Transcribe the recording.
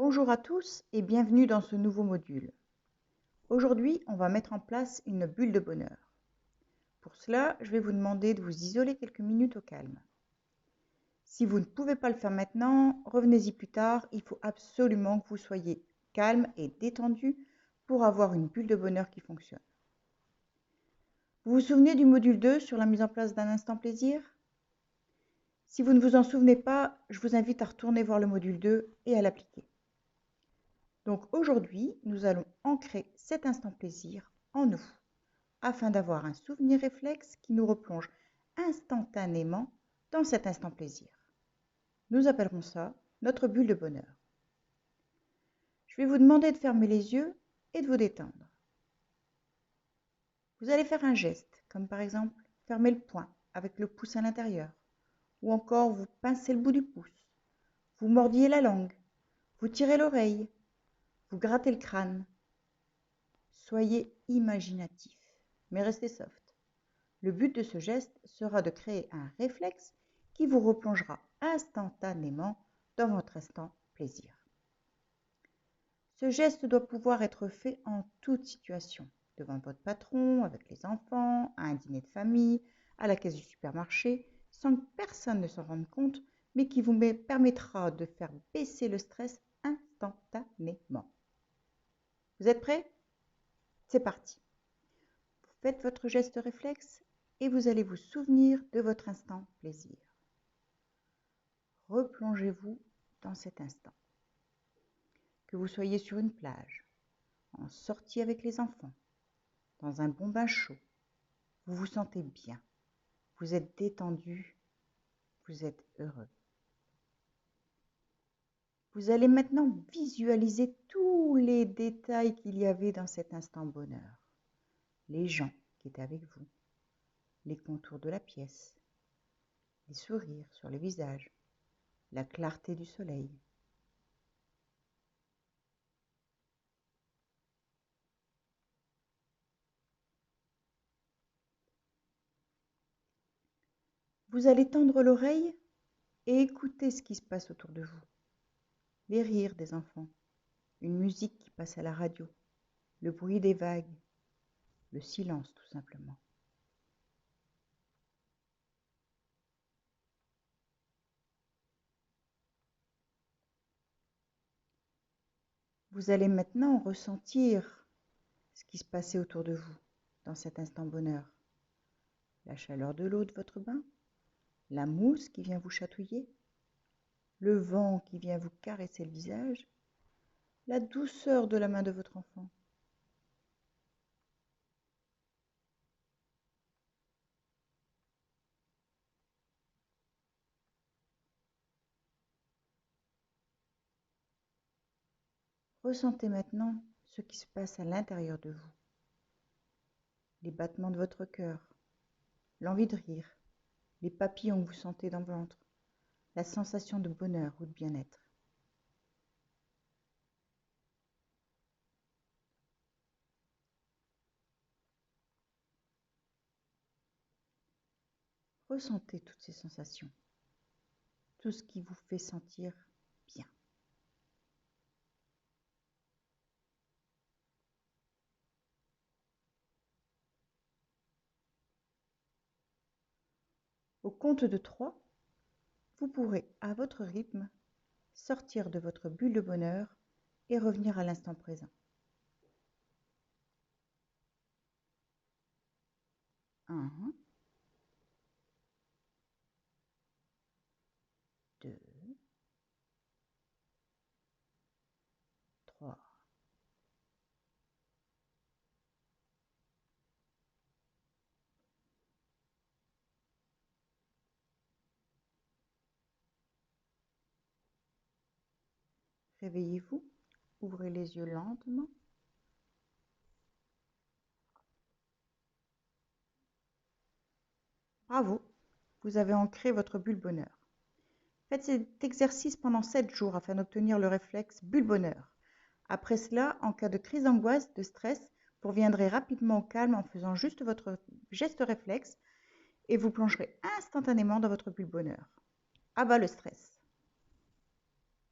Bonjour à tous et bienvenue dans ce nouveau module. Aujourd'hui, on va mettre en place une bulle de bonheur. Pour cela, je vais vous demander de vous isoler quelques minutes au calme. Si vous ne pouvez pas le faire maintenant, revenez-y plus tard. Il faut absolument que vous soyez calme et détendu pour avoir une bulle de bonheur qui fonctionne. Vous vous souvenez du module 2 sur la mise en place d'un instant plaisir? Si vous ne vous en souvenez pas, je vous invite à retourner voir le module 2 et à l'appliquer. Donc aujourd'hui, nous allons ancrer cet instant plaisir en nous, afin d'avoir un souvenir réflexe qui nous replonge instantanément dans cet instant plaisir. Nous appellerons ça notre bulle de bonheur. Je vais vous demander de fermer les yeux et de vous détendre. Vous allez faire un geste, comme par exemple fermer le poing avec le pouce à l'intérieur, ou encore vous pincez le bout du pouce, vous mordillez la langue, vous tirez l'oreille, vous grattez le crâne. Soyez imaginatif, mais restez soft. Le but de ce geste sera de créer un réflexe qui vous replongera instantanément dans votre instant plaisir. Ce geste doit pouvoir être fait en toute situation, devant votre patron, avec les enfants, à un dîner de famille, à la caisse du supermarché, sans que personne ne s'en rende compte, mais qui vous permettra de faire baisser le stress instantanément. Vous êtes prêts? C'est parti. Vous faites votre geste réflexe et vous allez vous souvenir de votre instant plaisir. Replongez-vous dans cet instant. Que vous soyez sur une plage, en sortie avec les enfants, dans un bon bain chaud, vous vous sentez bien, vous êtes détendu, vous êtes heureux. Vous allez maintenant visualiser tous les détails qu'il y avait dans cet instant bonheur. Les gens qui étaient avec vous, les contours de la pièce, les sourires sur les visages, la clarté du soleil. Vous allez tendre l'oreille et écouter ce qui se passe autour de vous. Les rires des enfants, une musique qui passe à la radio, le bruit des vagues, le silence tout simplement. Vous allez maintenant ressentir ce qui se passait autour de vous dans cet instant bonheur. La chaleur de l'eau de votre bain, la mousse qui vient vous chatouiller, le vent qui vient vous caresser le visage, la douceur de la main de votre enfant. Ressentez maintenant ce qui se passe à l'intérieur de vous. Les battements de votre cœur, l'envie de rire, les papillons que vous sentez dans le ventre, la sensation de bonheur ou de bien-être. Ressentez toutes ces sensations, tout ce qui vous fait sentir bien. Au compte de 3, vous pourrez, à votre rythme, sortir de votre bulle de bonheur et revenir à l'instant présent. 1, 2, 3. Réveillez-vous, ouvrez les yeux lentement. Bravo, vous avez ancré votre bulle bonheur. Faites cet exercice pendant 7 jours afin d'obtenir le réflexe bulle bonheur. Après cela, en cas de crise d'angoisse, de stress, vous reviendrez rapidement au calme en faisant juste votre geste réflexe et vous plongerez instantanément dans votre bulle bonheur. À bas le stress.